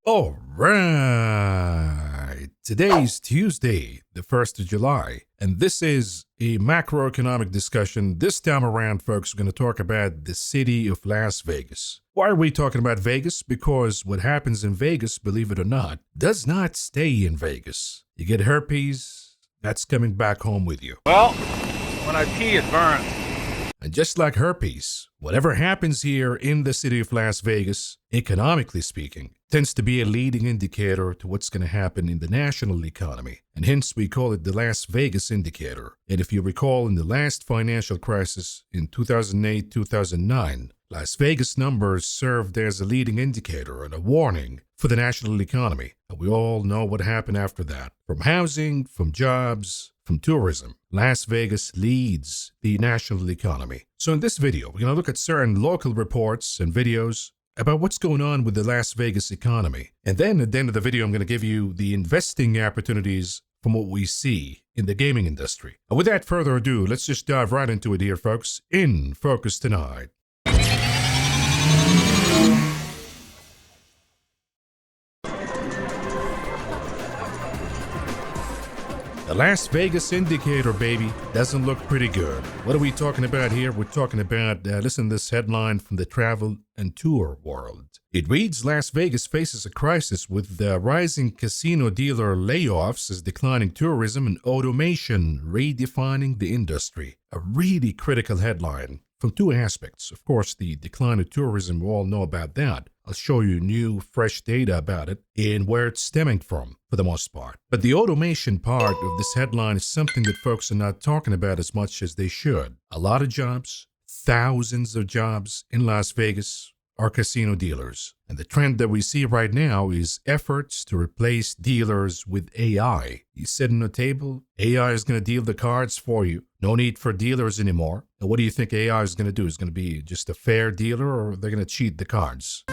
All right. Today's Tuesday, the 1st of July, and this is a macroeconomic discussion. This time around, folks, we're going to talk about the city of Las Vegas. Why are we talking about Vegas? Because what happens in Vegas, believe it or not, does not stay in Vegas. You get herpes, that's coming back home with you. Well, when I pee, it burns. And just like herpes, whatever happens here in the city of Las Vegas, economically speaking, tends to be a leading indicator to what's going to happen in the national economy. And hence we call it the Las Vegas indicator. And if you recall, in the last financial crisis in 2008-2009, Las Vegas numbers served as a leading indicator and a warning for the national economy. And we all know what happened after that. From housing, from jobs, from tourism, Las Vegas leads the national economy. So in this video, we're going to look at certain local reports and videos about what's going on with the Las Vegas economy. And then at the end of the video, I'm going to give you the investing opportunities from what we see in the gaming industry. And without further ado, let's just dive right into it here, folks, in Focus Tonight. The Las Vegas indicator, baby, doesn't look pretty good. What are we talking about here? We're talking about, listen to this headline from the travel and tour world. It reads, Las Vegas faces a crisis with the rising casino dealer layoffs as declining tourism and automation redefining the industry. A really critical headline from two aspects. Of course, the decline of tourism, we all know about that. I'll show you new, fresh data about it and where it's stemming from, for the most part. But the automation part of this headline is something that folks are not talking about as much as they should. A lot of jobs, thousands of jobs in Las Vegas are casino dealers. And the trend that we see right now is efforts to replace dealers with AI. You sit on a table, AI is going to deal the cards for you. No need for dealers anymore. And what do you think AI is going to do? Is going to be just a fair dealer, or they're going to cheat the cards?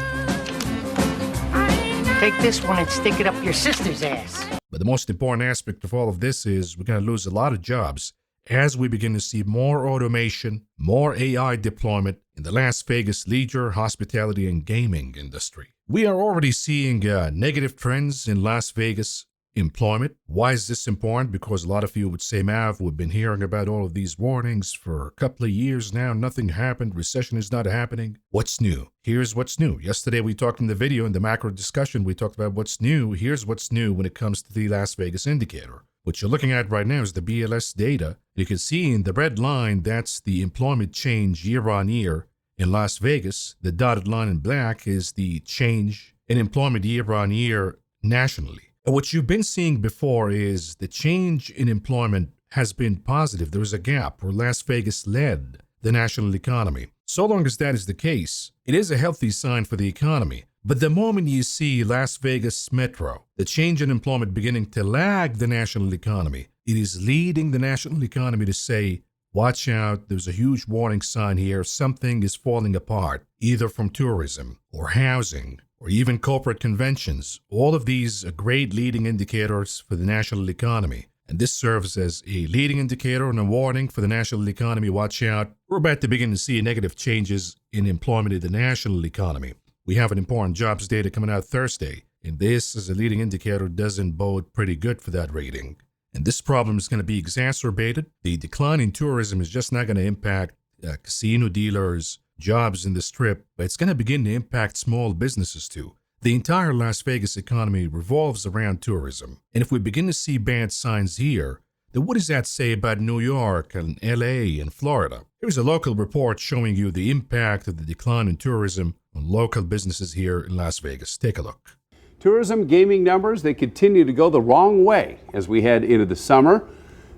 Take this one and stick it up your sister's ass. But the most important aspect of all of this is we're going to lose a lot of jobs as we begin to see more automation, more AI deployment in the Las Vegas leisure, hospitality, and gaming industry. We are already seeing negative trends in Las Vegas employment. Why is this important? Because a lot of you would say, Mav, we've been hearing about all of these warnings for a couple of years now. Nothing happened. Recession is not happening. What's new? Here's what's new. Yesterday we talked in the video, in the macro discussion, we talked about what's new. Here's what's new when it comes to the Las Vegas indicator. What you're looking at right now is the BLS data. You can see in the red line, that's the employment change year on year in Las Vegas. The dotted line in black is the change in employment year on year nationally. And what you've been seeing before is the change in employment has been positive. There is a gap where Las Vegas led the national economy. So long as that is the case, it is a healthy sign for the economy. But the moment you see Las Vegas Metro, the change in employment beginning to lag the national economy, it is leading the national economy to say, watch out, there's a huge warning sign here, something is falling apart, either from tourism or housing or even corporate conventions. All of these are great leading indicators for the national economy. And this serves as a leading indicator and a warning for the national economy. Watch out, we're about to begin to see negative changes in employment in the national economy. We have an important jobs data coming out Thursday, and this as a leading indicator doesn't bode pretty good for that rating. And this problem is going to be exacerbated. The decline in tourism is just not going to impact casino dealers, jobs in the Strip, but it's going to begin to impact small businesses too. The entire Las Vegas economy revolves around tourism. And if we begin to see bad signs here, then what does that say about New York and LA and Florida? Here's a local report showing you the impact of the decline in tourism on local businesses here in Las Vegas. Take a look. Tourism gaming numbers, they continue to go the wrong way as we head into the summer.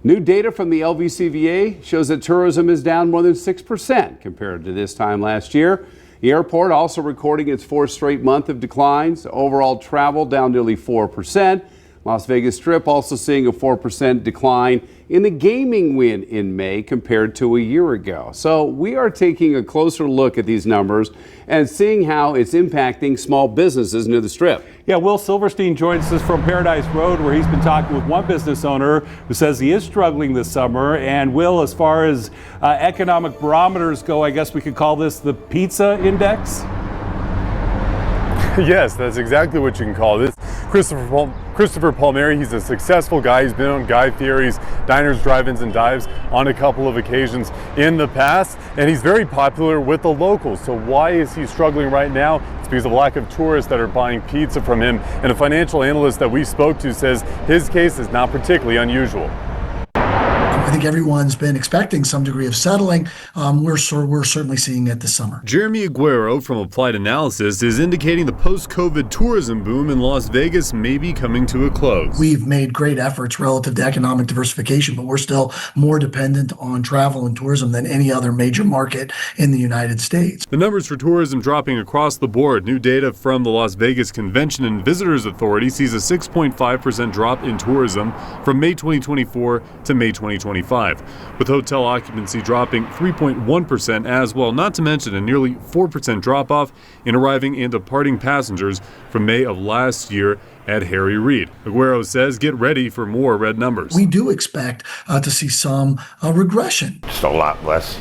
New data from the LVCVA shows that tourism is down more than 6% compared to this time last year. The airport also recording its fourth straight month of declines. Overall travel down nearly 4%. Las Vegas Strip also seeing a 4% decline in the gaming win in May compared to a year ago. So we are taking a closer look at these numbers and seeing how it's impacting small businesses near the Strip. Yeah, Will Silverstein joins us from Paradise Road, where he's been talking with one business owner who says he is struggling this summer. And Will, as far as economic barometers go, I guess we could call this the pizza index? Yes, that's exactly what you can call this. Christopher Palmieri, he's a successful guy. He's been on Guy Fieri's Diners, Drive-Ins, and Dives on a couple of occasions in the past, and he's very popular with the locals. So why is he struggling right now? It's because of a lack of tourists that are buying pizza from him, and a financial analyst that we spoke to says his case is not particularly unusual. I think everyone's been expecting some degree of settling. We're certainly seeing it this summer. Jeremy Aguero from Applied Analysis is indicating the post-COVID tourism boom in Las Vegas may be coming to a close. We've made great efforts relative to economic diversification, but we're still more dependent on travel and tourism than any other major market in the United States. The numbers for tourism dropping across the board. New data from the Las Vegas Convention and Visitors Authority sees a 6.5% drop in tourism from May 2024 to May 2025, with hotel occupancy dropping 3.1% as well, not to mention a nearly 4% drop-off in arriving and departing passengers from May of last year at Harry Reid. Aguero says get ready for more red numbers. We do expect to see some regression. Just a lot less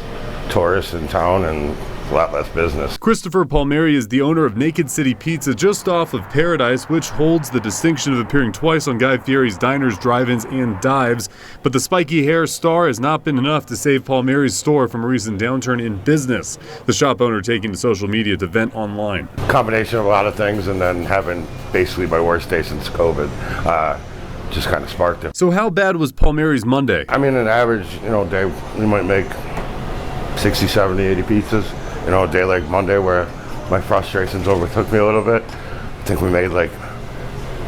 tourists in town and a lot less business. Christopher Palmieri is the owner of Naked City Pizza just off of Paradise, which holds the distinction of appearing twice on Guy Fieri's Diners, Drive-Ins, and Dives. But the spiky hair star has not been enough to save Palmieri's store from a recent downturn in business. The shop owner taking to social media to vent online. Combination of a lot of things, and then having basically my worst day since COVID. Just kind of sparked it. So how bad was Palmieri's Monday? I mean, an average, day, we might make 60, 70, 80 pizzas. A day like Monday where my frustrations overtook me a little bit. I think we made like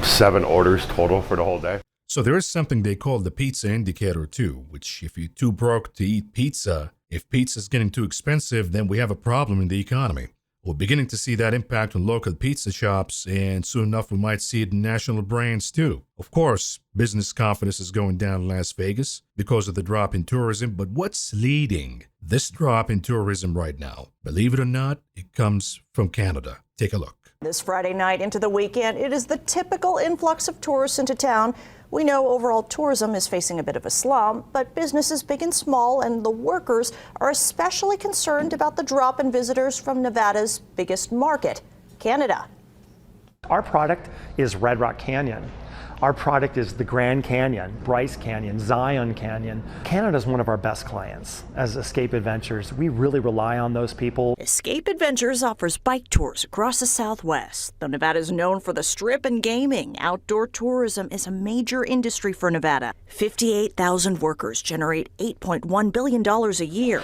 7 orders total for the whole day. So there is something they call the pizza indicator too, which if you're too broke to eat pizza, if pizza's getting too expensive, then we have a problem in the economy. We're beginning to see that impact on local pizza shops, and soon enough we might see it in national brands too. Of course, business confidence is going down in Las Vegas because of the drop in tourism, but what's leading this drop in tourism right now? Believe it or not, it comes from Canada. Take a look. This Friday night into the weekend, it is the typical influx of tourists into town. We know overall tourism is facing a bit of a slump, but businesses big and small and the workers are especially concerned about the drop in visitors from Nevada's biggest market, Canada. Our product is Red Rock Canyon. Our product is the Grand Canyon, Bryce Canyon, Zion Canyon. Canada is one of our best clients. As Escape Adventures, we really rely on those people. Escape Adventures offers bike tours across the Southwest. Though Nevada is known for the Strip and gaming, outdoor tourism is a major industry for Nevada. 58,000 workers generate $8.1 billion a year.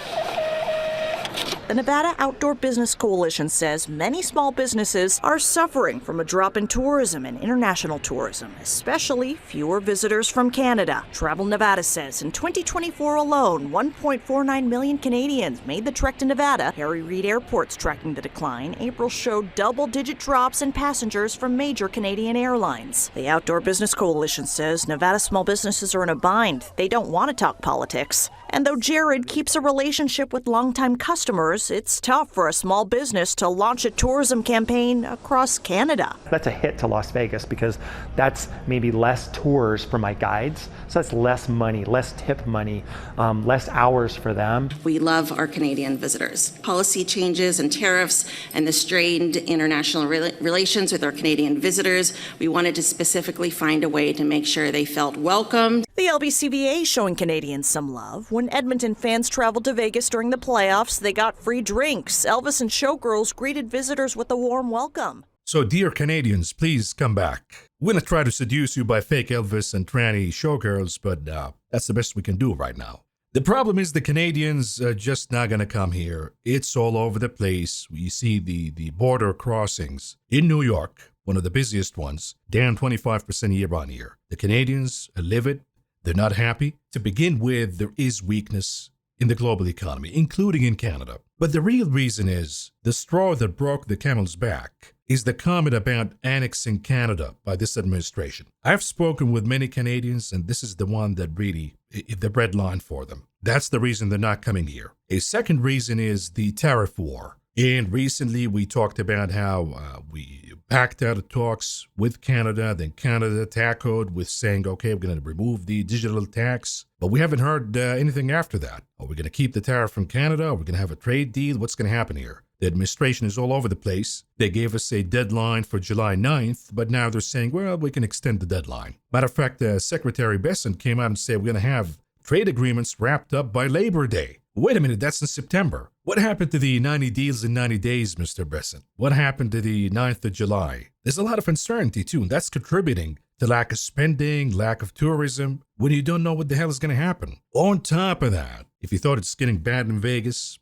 The Nevada Outdoor Business Coalition says many small businesses are suffering from a drop in tourism and international tourism, especially fewer visitors from Canada. Travel Nevada says in 2024 alone, 1.49 million Canadians made the trek to Nevada. Harry Reid Airport's tracking the decline. April showed double-digit drops in passengers from major Canadian airlines. The Outdoor Business Coalition says Nevada small businesses are in a bind. They don't want to talk politics. And though Jared keeps a relationship with longtime customers, it's tough for a small business to launch a tourism campaign across Canada. That's a hit to Las Vegas because that's maybe less tours for my guides. So that's less money, less tip money, less hours for them. We love our Canadian visitors. Policy changes and tariffs and the strained international relations with our Canadian visitors, we wanted to specifically find a way to make sure they felt welcomed. The LBCVA showing Canadians some love. When Edmonton fans traveled to Vegas during the playoffs, they got free drinks. Elvis and Showgirls greeted visitors with a warm welcome. So, dear Canadians, please come back. We're going to try to seduce you by fake Elvis and tranny showgirls, but that's the best we can do right now. The problem is the Canadians are just not going to come here. It's all over the place. We see the border crossings. In New York, one of the busiest ones, down 25% year on year. The Canadians are livid. They're not happy. To begin with, there is weakness in the global economy, including in Canada. But the real reason is the straw that broke the camel's back is the comment about annexing Canada by this administration. I've spoken with many Canadians, and this is the one that really is the red line for them. That's the reason they're not coming here. A second reason is the tariff war. And recently we talked about how we backed out of talks with Canada, then Canada tackled with saying, okay, we're going to remove the digital tax. But we haven't heard anything after that. Are we going to keep the tariff from Canada? Are we going to have a trade deal? What's going to happen here? The administration is all over the place. They gave us a deadline for July 9th, but now they're saying, well, we can extend the deadline. Matter of fact, Secretary Besant came out and said we're going to have trade agreements wrapped up by Labor Day. Wait a minute, that's in September. What happened to the 90 deals in 90 days, Mr. Besant? What happened to the 9th of July? There's a lot of uncertainty, too, and that's contributing to lack of spending, lack of tourism, when you don't know what the hell is going to happen. On top of that, if you thought it's getting bad in Vegas,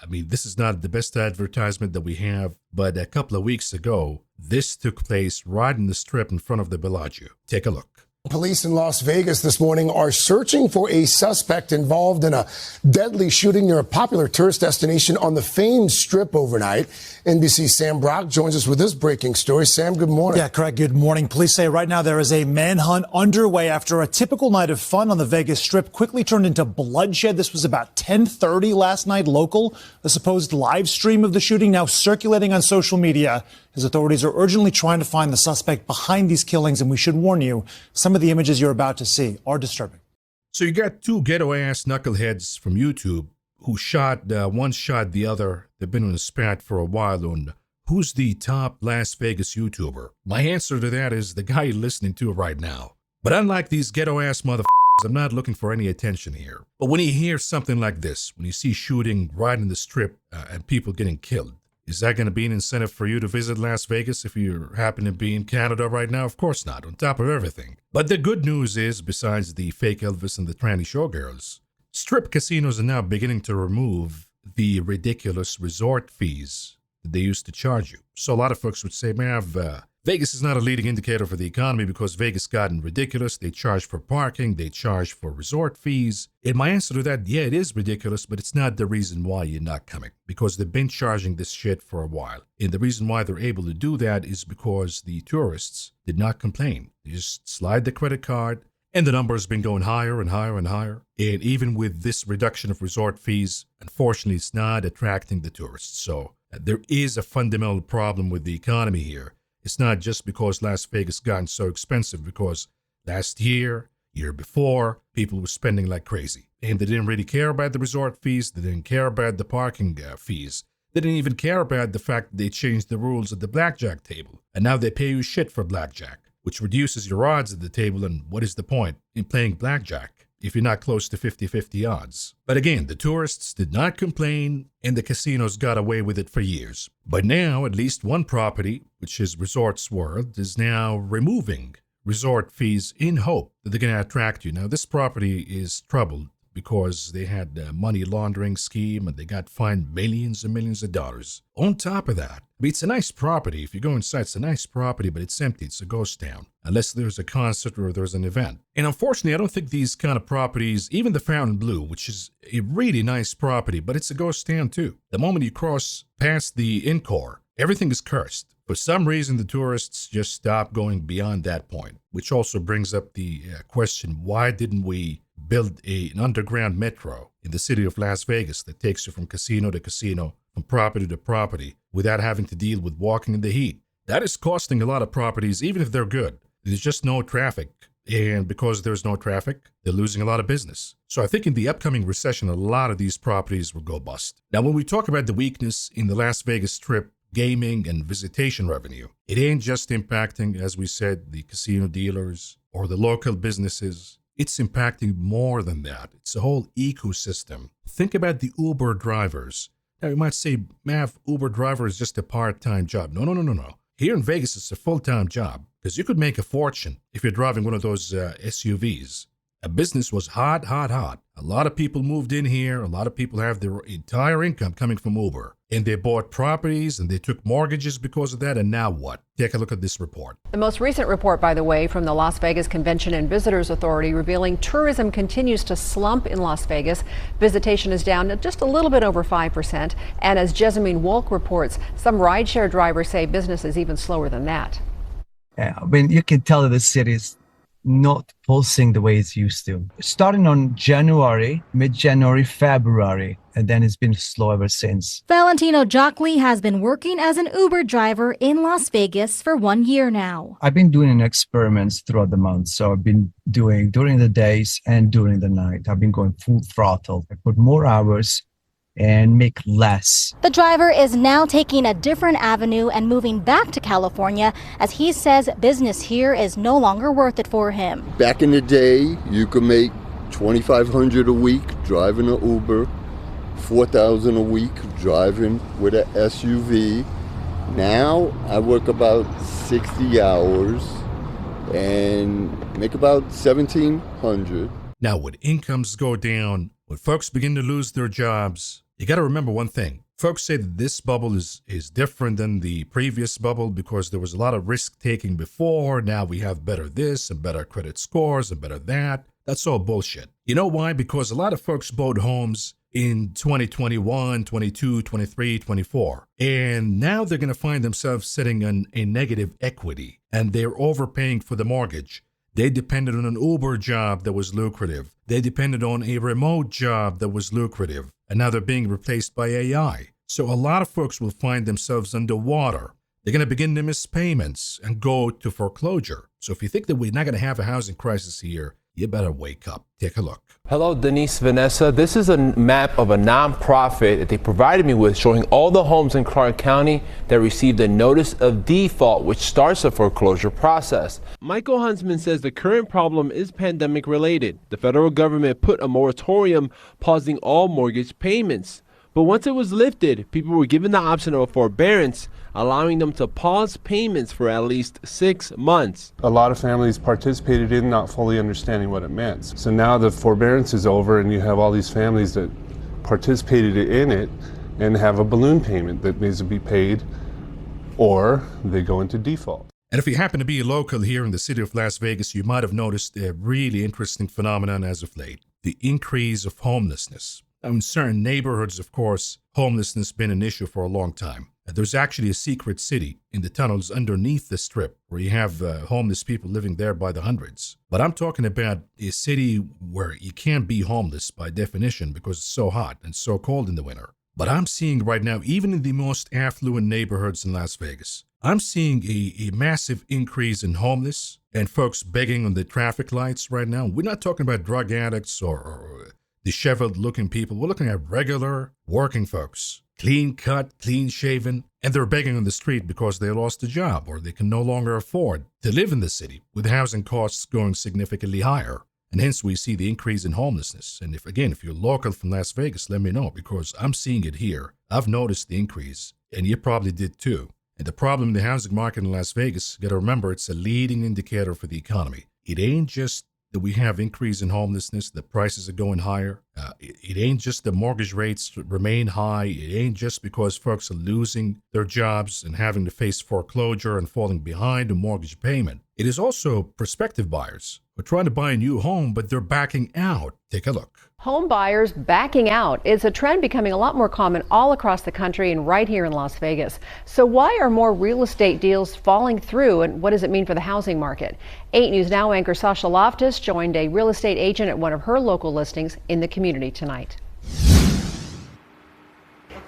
this is not the best advertisement that we have, but a couple of weeks ago, this took place right in the Strip in front of the Bellagio. Take a look. Police in Las Vegas this morning are searching for a suspect involved in a deadly shooting near a popular tourist destination on the famed Strip overnight. NBC's Sam Brock joins us with this breaking story. Sam, good morning. Yeah, correct. Good morning. Police say right now there is a manhunt underway after a typical night of fun on the Vegas Strip quickly turned into bloodshed. This was about 10:30 last night local. The supposed live stream of the shooting now circulating on social media as authorities are urgently trying to find the suspect behind these killings. And we should warn you, some of the images you're about to see are disturbing. So you got two ghetto-ass knuckleheads from YouTube who shot, one shot the other. They've been on a spat for a while on who's the top Las Vegas YouTuber. My answer to that is the guy you're listening to right now. But unlike these ghetto-ass motherfuckers, I'm not looking for any attention here. But when you hear something like this, when you see shooting right in the Strip and people getting killed, is that going to be an incentive for you to visit Las Vegas if you happen to be in Canada right now? Of course not, on top of everything. But the good news is, besides the fake Elvis and the tranny showgirls, Strip casinos are now beginning to remove the ridiculous resort fees that they used to charge you. So a lot of folks would say, Mav, Vegas is not a leading indicator for the economy because Vegas gotten ridiculous. They charge for parking, they charge for resort fees. And my answer to that, yeah, it is ridiculous, but it's not the reason why you're not coming. Because they've been charging this shit for a while. And the reason why they're able to do that is because the tourists did not complain. They just slide the credit card, and the number has been going higher and higher and higher. And even with this reduction of resort fees, unfortunately, it's not attracting the tourists. So there is a fundamental problem with the economy here. It's not just because Las Vegas gotten so expensive, because last year before, people were spending like crazy. And they didn't really care about the resort fees. They didn't care about the parking fees. They didn't even care about the fact that they changed the rules at the blackjack table. And now they pay you shit for blackjack, which reduces your odds at the table. And what is the point in playing blackjack if you're not close to 50-50 odds? But again, the tourists did not complain, and the casinos got away with it for years. But now, at least one property, which is Resorts World, is now removing resort fees in hope that they're going to attract you. Now, this property is troubled because they had a money laundering scheme and they got fined millions and millions of dollars. On top of that, it's a nice property. If you go inside, it's a nice property, but it's empty. It's a ghost town, unless there's a concert or there's an event. And unfortunately, I don't think these kind of properties, even the Fontainebleau, which is a really nice property, but it's a ghost town too. The moment you cross past the Encore, everything is cursed. For some reason, the tourists just stop going beyond that point, which also brings up the question, why didn't we build an underground metro in the city of Las Vegas that takes you from casino to casino, from property to property, without having to deal with walking in the heat? That is costing a lot of properties, even if they're good. There's just no traffic. And because there's no traffic, they're losing a lot of business. So I think in the upcoming recession, a lot of these properties will go bust. Now, when we talk about the weakness in the Las Vegas Strip, gaming and visitation revenue, it ain't just impacting, as we said, the casino dealers or the local businesses. It's impacting more than that. It's a whole ecosystem. Think about the Uber drivers. Now, you might say, Mav, Uber driver is just a part-time job. No. Here in Vegas, it's a full-time job because you could make a fortune if you're driving one of those SUVs. A business was hot. A lot of people moved in here. A lot of people have their entire income coming from Uber. And they bought properties and they took mortgages because of that. And now what? Take a look at this report. The most recent report, by the way, from the Las Vegas Convention and Visitors Authority revealing tourism continues to slump in Las Vegas. Visitation is down just a little bit over 5%. And as Jessamine Wolk reports, some rideshare drivers say business is even slower than that. Yeah, I mean, you can tell that the city is not pulsing the way it's used to. Starting on January, mid-January, February, and then it's been slow ever since. Valentino Jockley has been working as an Uber driver in Las Vegas for 1 year now. I've been doing experiments throughout the month. So I've been doing during the days and during the night. I've been going full throttle. I put more hours and make less. The driver is now taking a different avenue and moving back to California as he says business here is no longer worth it for him. Back in the day, you could make $2,500 a week driving an Uber, $4,000 a week driving with an SUV. Now I work about 60 hours and make about $1,700. Now, when incomes go down, when folks begin to lose their jobs, you got to remember one thing. Folks say that this bubble is different than the previous bubble because there was a lot of risk taking before. Now we have better this and better credit scores and better that. That's all bullshit. You know why? Because a lot of folks bought homes in 2021, 22, 23, 24. And now they're going to find themselves sitting on a negative equity and they're overpaying for the mortgage. They depended on an Uber job that was lucrative. They depended on a remote job that was lucrative. And now they're being replaced by AI. So a lot of folks will find themselves underwater. They're going to begin to miss payments and go to foreclosure. So if you think that we're not going to have a housing crisis here, you better wake up. Take a look. Hello, Denise, Vanessa. This is a map of a nonprofit that they provided me with showing all the homes in Clark County that received a notice of default, which starts a foreclosure process. Michael Huntsman says the current problem is pandemic related. The federal government put a moratorium pausing all mortgage payments. But once it was lifted, people were given the option of a forbearance, allowing them to pause payments for at least 6 months. A lot of families participated in not fully understanding what it meant. So now the forbearance is over and you have all these families that participated in it and have a balloon payment that needs to be paid or they go into default. And if you happen to be local here in the city of Las Vegas, you might have noticed a really interesting phenomenon as of late, the increase of homelessness. In certain neighborhoods, of course, homelessness has been an issue for a long time. There's actually a secret city in the tunnels underneath the strip where you have homeless people living there by the hundreds. But I'm talking about a city where you can't be homeless by definition because it's so hot and so cold in the winter. But I'm seeing right now, even in the most affluent neighborhoods in Las Vegas, I'm seeing a massive increase in homeless and folks begging on the traffic lights right now. We're not talking about drug addicts or disheveled looking people. We're looking at regular working folks, clean cut, clean shaven, and they're begging on the street because they lost a job or they can no longer afford to live in the city with housing costs going significantly higher. And hence we see the increase in homelessness. And if you're local from Las Vegas, let me know because I'm seeing it here. I've noticed the increase and you probably did too. And the problem in the housing market in Las Vegas, you got to remember it's a leading indicator for the economy. It ain't just that we have increase in homelessness, the prices are going higher. It ain't just the mortgage rates remain high. It ain't just because folks are losing their jobs and having to face foreclosure and falling behind a mortgage payment. It is also prospective buyers who are trying to buy a new home, but they're backing out. Take a look. Home buyers backing out is a trend becoming a lot more common all across the country and right here in Las Vegas. So why are more real estate deals falling through and what does it mean for the housing market? 8 News Now anchor Sasha Loftus joined a real estate agent at one of her local listings in the community tonight.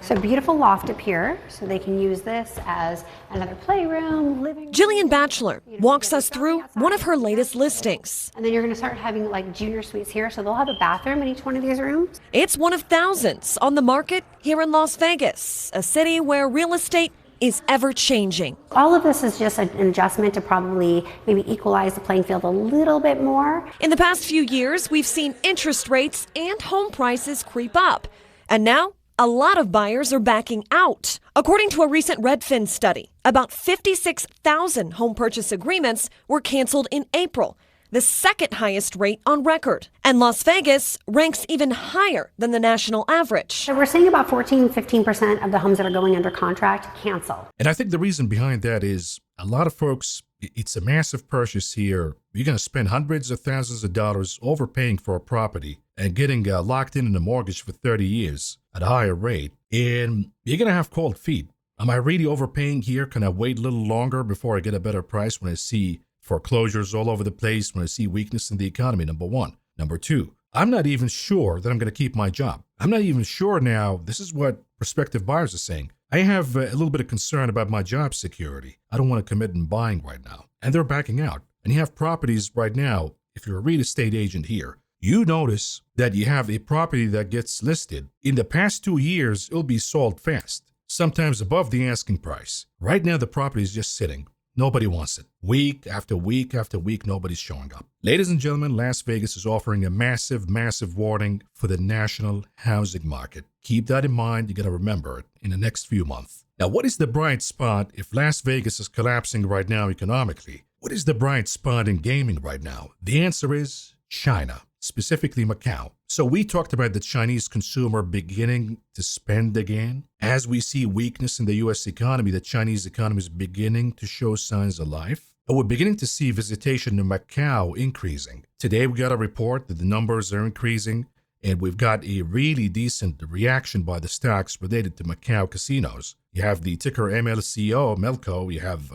So beautiful loft up here, so they can use this as another playroom, living room. Jillian Batchelor walks us through one of her latest listings. And then you're going to start having like junior suites here, so they'll have a bathroom in each one of these rooms. It's one of thousands on the market here in Las Vegas, a city where real estate is ever changing. All of this is just an adjustment to probably maybe equalize the playing field a little bit more. In the past few years, we've seen interest rates and home prices creep up. And now, a lot of buyers are backing out. According to a recent Redfin study, about 56,000 home purchase agreements were canceled in April, the second highest rate on record. And Las Vegas ranks even higher than the national average. So we're seeing about 15% of the homes that are going under contract cancel. And I think the reason behind that is a lot of folks, it's a massive purchase here. You're going to spend hundreds of thousands of dollars overpaying for a property and getting locked in a mortgage for 30 years at a higher rate. And you're going to have cold feet. Am I really overpaying here? Can I wait a little longer before I get a better price when I see foreclosures all over the place, when I see weakness in the economy, number one. Number two, I'm not even sure that I'm going to keep my job. I'm not even sure now. This is what prospective buyers are saying. I have a little bit of concern about my job security. I don't want to commit in buying right now. And they're backing out. And you have properties right now, if you're a real estate agent here, you notice that you have a property that gets listed. In the past 2 years, it'll be sold fast, sometimes above the asking price. Right now, the property is just sitting. Nobody wants it. Week after week after week, nobody's showing up. Ladies and gentlemen, Las Vegas is offering a massive, massive warning for the national housing market. Keep that in mind. You got to remember it in the next few months. Now, what is the bright spot if Las Vegas is collapsing right now economically? What is the bright spot in gaming right now? The answer is China, specifically Macau. So we talked about the Chinese consumer beginning to spend again. As we see weakness in the U.S. economy, the Chinese economy is beginning to show signs of life. And we're beginning to see visitation to Macau increasing. Today, we got a report that the numbers are increasing, and we've got a really decent reaction by the stocks related to Macau casinos. You have the ticker MLCO, Melco, you have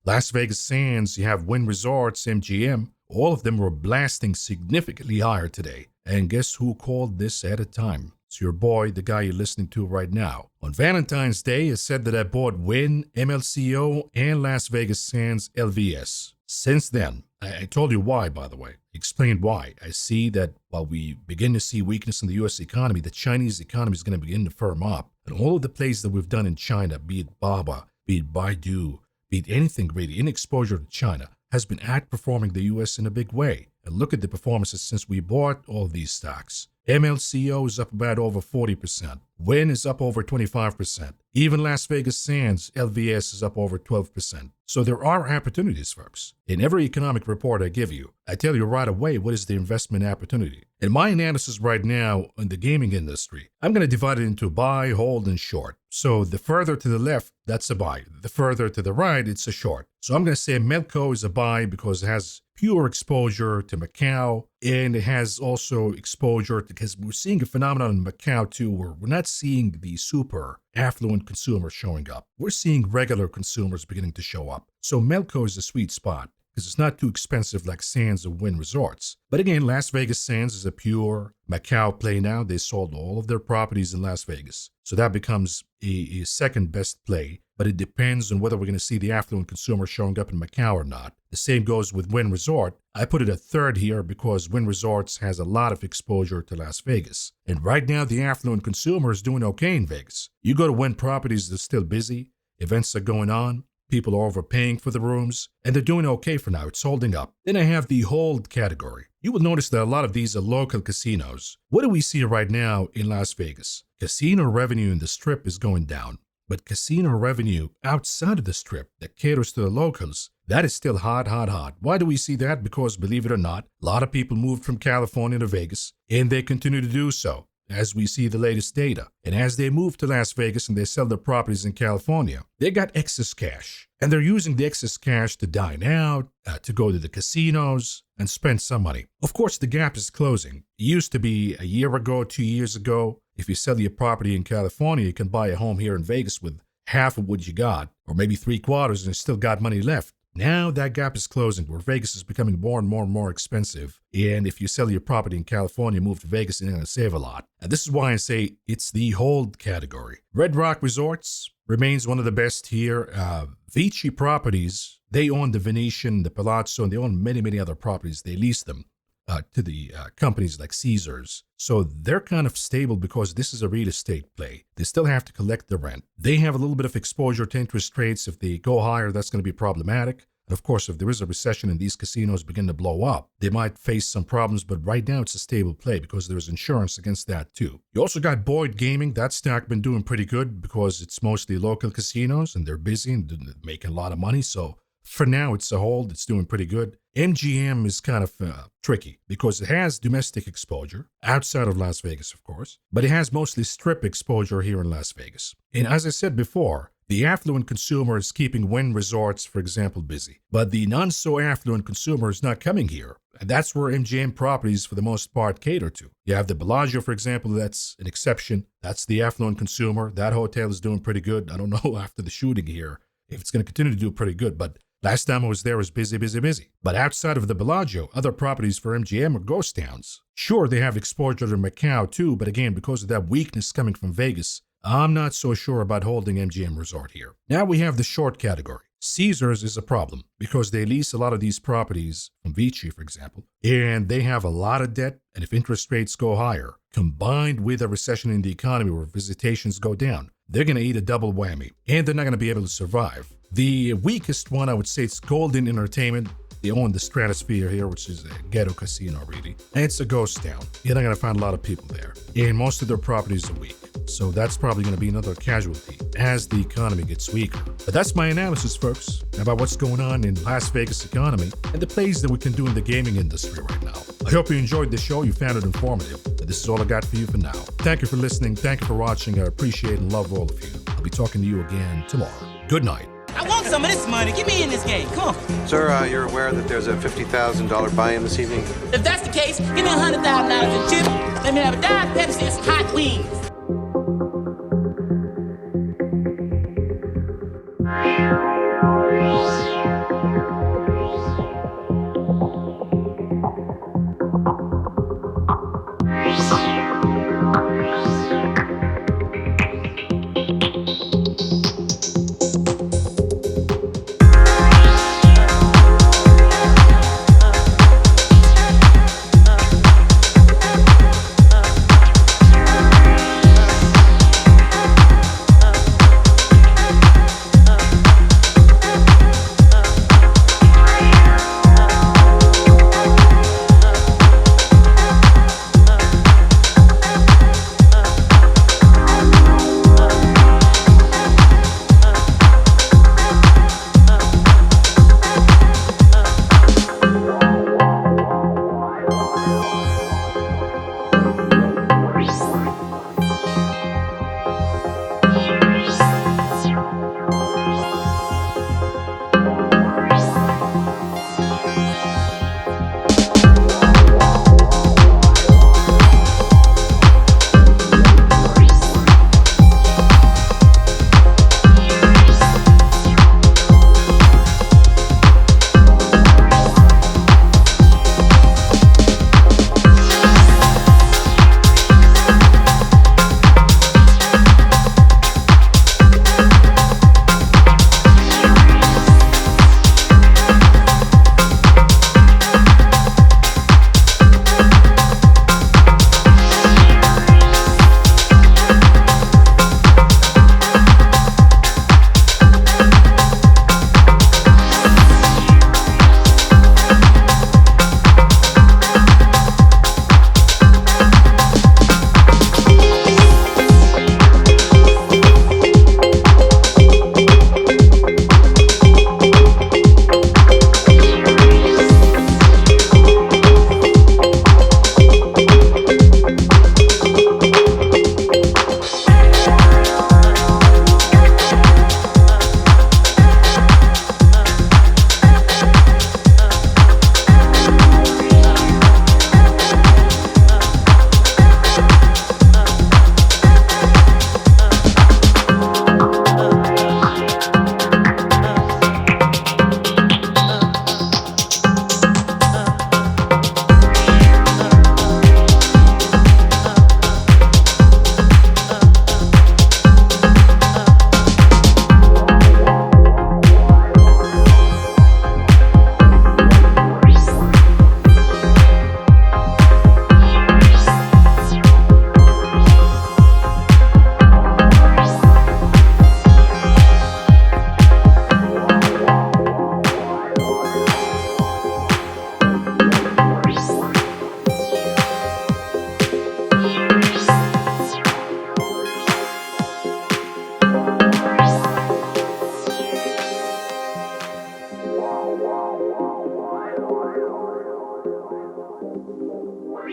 Las Vegas Sands, you have Wynn Resorts, MGM. All of them were blasting significantly higher today. And guess who called this at a time? It's your boy, the guy you're listening to right now. On Valentine's Day, it said that I bought Wynn, MLCO, and Las Vegas Sands LVS. Since then, I told you why, by the way. Explained why. I see that while we begin to see weakness in the U.S. economy, the Chinese economy is going to begin to firm up. And all of the plays that we've done in China, be it Baba, be it Baidu, be it anything really in exposure to China, has been outperforming the U.S. in a big way. And look at the performances since we bought all these stocks. MLCO is up about over 40%. Wynn is up over 25%. Even Las Vegas Sands, LVS, is up over 12%. So there are opportunities, folks. In every economic report I give you, I tell you right away what is the investment opportunity. In my analysis right now in the gaming industry, I'm going to divide it into buy, hold, and short. So the further to the left, that's a buy. The further to the right, it's a short. So I'm going to say Melco is a buy because it has pure exposure to Macau, and it has also exposure because we're seeing a phenomenon in Macau too, where we're not seeing the super affluent consumers showing up. We're seeing regular consumers beginning to show up. So Melco is a sweet spot because it's not too expensive like Sands or Wynn Resorts. But again, Las Vegas Sands is a pure Macau play now. They sold all of their properties in Las Vegas. So that becomes a second best play. But it depends on whether we're going to see the affluent consumer showing up in Macau or not. The same goes with Wynn Resort. I put it at third here because Wynn Resorts has a lot of exposure to Las Vegas. And right now, the affluent consumer is doing okay in Vegas. You go to Wynn properties, they're still busy. Events are going on. People are overpaying for the rooms. And they're doing okay for now. It's holding up. Then I have the hold category. You will notice that a lot of these are local casinos. What do we see right now in Las Vegas? Casino revenue in the Strip is going down. But casino revenue outside of the Strip that caters to the locals, that is still hot, hot, hot. Why do we see that? Because, believe it or not, a lot of people moved from California to Vegas, and they continue to do so, as we see the latest data. And as they move to Las Vegas and they sell their properties in California, they got excess cash. And they're using the excess cash to dine out, to go to the casinos, and spend some money. Of course, the gap is closing. It used to be a year ago, 2 years ago. If you sell your property in California, you can buy a home here in Vegas with half of what you got, or maybe 3/4, and you still got money left. Now that gap is closing, where Vegas is becoming more and more and more expensive. And if you sell your property in California, move to Vegas, you're going to save a lot. And this is why I say it's the hold category. Red Rock Resorts remains one of the best here. Vici Properties, they own the Venetian, the Palazzo, and they own many, many other properties. They lease them to the companies like Caesars. So they're kind of stable because this is a real estate play. They still have to collect the rent. They have a little bit of exposure to interest rates. If they go higher, that's going to be problematic. And of course, if there is a recession and these casinos begin to blow up, they might face some problems. But right now, it's a stable play because there's insurance against that too. You also got Boyd Gaming. That stock been doing pretty good because it's mostly local casinos and they're busy and making a lot of money. So for now, it's a hold. It's doing pretty good. MGM is kind of tricky because it has domestic exposure outside of Las Vegas, of course, but it has mostly Strip exposure here in Las Vegas. And as I said before, the affluent consumer is keeping Wynn Resorts, for example, busy, but the non-so-affluent consumer is not coming here. And that's where MGM properties, for the most part, cater to. You have the Bellagio, for example, that's an exception. That's the affluent consumer. That hotel is doing pretty good. I don't know after the shooting here if it's going to continue to do pretty good, but last time I was there, it was busy, busy, busy. But outside of the Bellagio, other properties for MGM are ghost towns. Sure, they have exposure to Macau too, but again, because of that weakness coming from Vegas, I'm not so sure about holding MGM Resort here. Now we have the short category. Caesars is a problem because they lease a lot of these properties from Vici, for example, and they have a lot of debt. And if interest rates go higher, combined with a recession in the economy where visitations go down, they're going to eat a double whammy, and they're not going to be able to survive. The weakest one, I would say, it's Golden Entertainment. They own the Stratosphere here, which is a ghetto casino, really. And it's a ghost town. You're not going to find a lot of people there. And most of their properties are weak. So that's probably going to be another casualty as the economy gets weaker. But that's my analysis, folks, about what's going on in Las Vegas economy and the plays that we can do in the gaming industry right now. I hope you enjoyed the show. You found it informative. But this is all I got for you for now. Thank you for listening. Thank you for watching. I appreciate and love all of you. I'll be talking to you again tomorrow. Good night. I want some of this money. Get me in this game. Come on. Sir, you're aware that there's a $50,000 buy-in this evening? If that's the case, give me $100,000 in tip. Let me have a Diet Pepsi and some hot wings.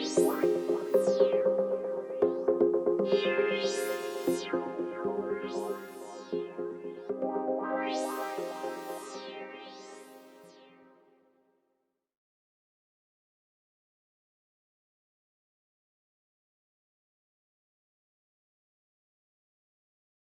Bye.